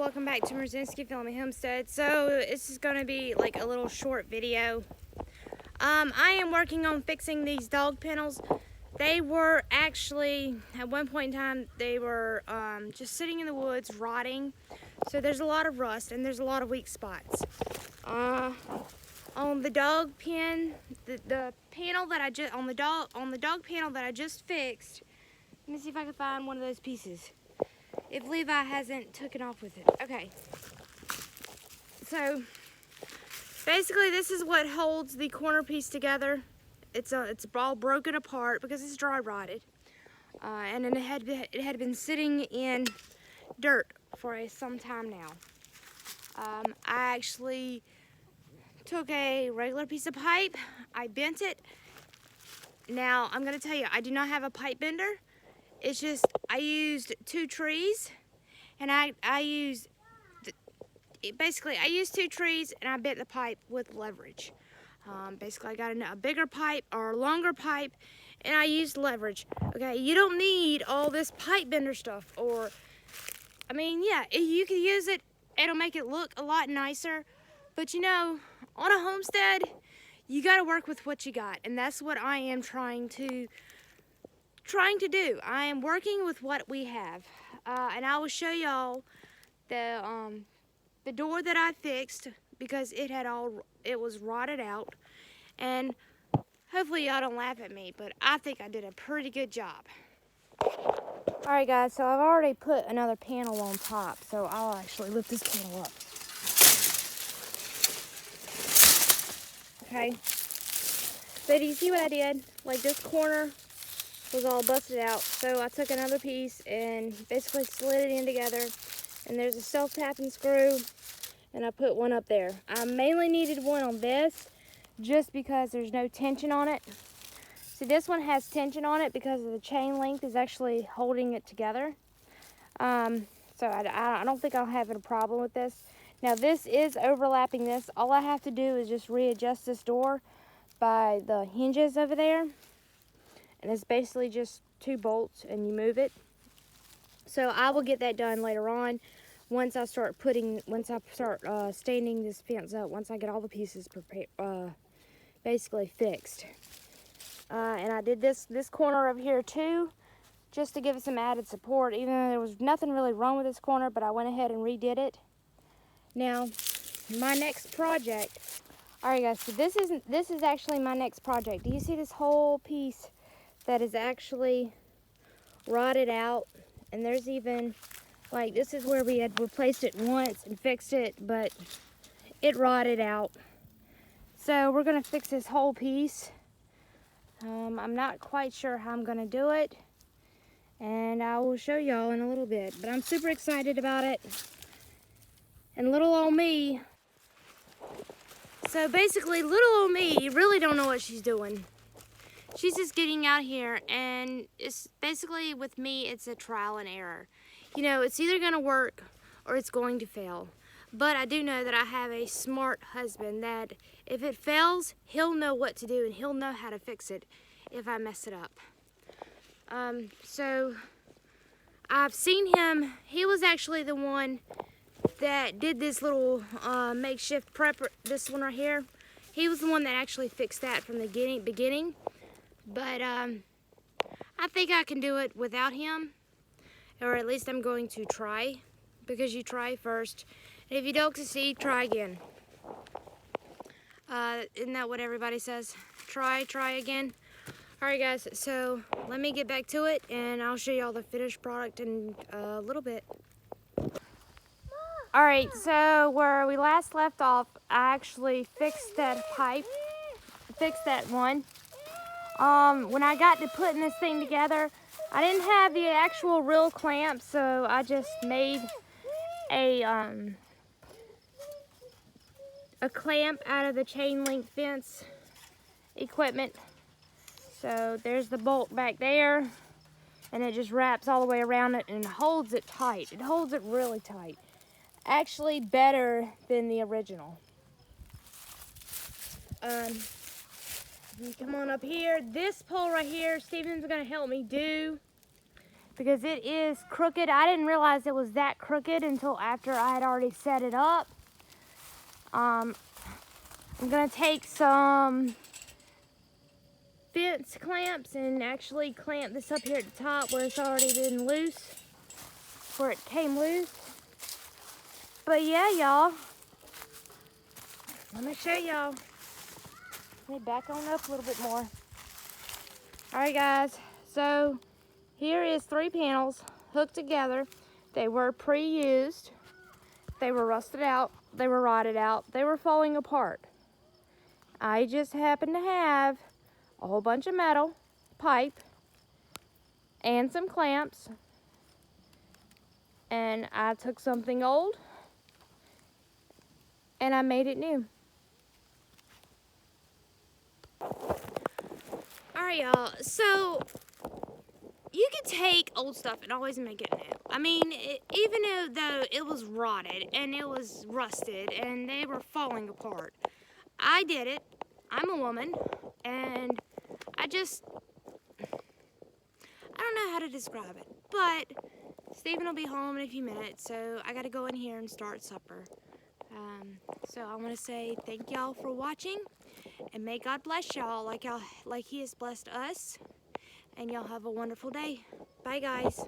welcome back to Merzinski Filming Homestead. So this is going to be like a little short video. I am working on fixing these dog kennels. They were actually, at one point in time, they were just sitting in the woods rotting. So there's a lot of rust and there's a lot of weak spots. On the dog pen, the panel that I just, on the dog panel that I just fixed, let me see if I can find one of those pieces. If Levi hasn't taken off with it. Okay. So basically this is what holds the corner piece together. It's all broken apart because it's dry rotted. And then it had been sitting in dirt for some time now. I actually took a regular piece of pipe, I bent it. Now I'm gonna tell you, I do not have a pipe bender. It's just, I used two trees, and I used two trees and I bent the pipe with leverage. Basically I got a bigger pipe or a longer pipe and I used leverage. Okay, you don't need all this pipe bender stuff, or, I mean, yeah, you can use it, it'll make it look a lot nicer, but you know, on a homestead, you gotta work with what you got, and that's what I am trying to do. I am working with what we have, and I will show y'all the door that I fixed because it was rotted out, and hopefully y'all don't laugh at me, but I think I did a pretty good job. All right, guys, so I've already put another panel on top, so I'll actually lift this panel up. Okay, so do you see what I did? Like, this corner was all busted out, so I took another piece and basically slid it in together, and there's a self-tapping screw, and I put one up there. I mainly needed one on this just because there's no tension on it. See, this one has tension on it because of the chain link is actually holding it together. So I don't think I'll have a problem with this. Now this is overlapping this. All I have to do is just readjust this door by the hinges over there. And it's basically just two bolts and you move it. So I will get that done later on once I start standing this fence up, once I get all the pieces prepared, basically fixed. And I did this corner over here too, just to give it some added support, even though there was nothing really wrong with this corner, but I went ahead and redid it. Now, my next project, all right guys, so this is actually my next project. Do you see this whole piece that is actually rotted out? And there's even, like, this is where we had replaced it once and fixed it, but it rotted out. So we're gonna fix this whole piece. I'm not quite sure how I'm gonna do it, and I will show y'all in a little bit, but I'm super excited about it. And little old me, so basically little old me really don't know what she's doing. She's just getting out here, and it's basically, with me, it's a trial and error. You know, it's either gonna work or it's going to fail. But I do know that I have a smart husband that if it fails, he'll know what to do and he'll know how to fix it if I mess it up. So I've seen him. He was actually the one that did this little makeshift prep, this one right here. He was the one that actually fixed that from the beginning. But I think I can do it without him, or at least I'm going to try, because you try first. And if you don't succeed, try again. Isn't that what everybody says? Try again. All right, guys, so let me get back to it, and I'll show you all the finished product in a little bit. All right, so where we last left off, I actually fixed that pipe, fixed that one. When I got to putting this thing together, I didn't have the actual real clamp, so I just made a clamp out of the chain link fence equipment. So there's the bolt back there, and it just wraps all the way around it and holds it tight. It holds it really tight. Actually better than the original. You come on up here. This pole right here, Steven's gonna help me do, because it is crooked. I didn't realize it was that crooked until after I had already set it up. I'm gonna take some fence clamps and actually clamp this up here at the top where it's already been loose, where it came loose. But yeah, y'all, let me show y'all. Let me back on up a little bit more. All right, guys, so here is 3 panels hooked together. They were pre-used. They were rusted out. They were rotted out. They were falling apart. I just happened to have a whole bunch of metal, pipe, and some clamps. And I took something old and I made it new. Alright, y'all, so you can take old stuff and always make it new. I mean, even though it was rotted and it was rusted and they were falling apart, I did it. I'm a woman, and I don't know how to describe it, but Stephen will be home in a few minutes, so I gotta go in here and start supper. So I want to say thank y'all for watching, and may God bless y'all like he has blessed us, and y'all have a wonderful day. Bye, guys.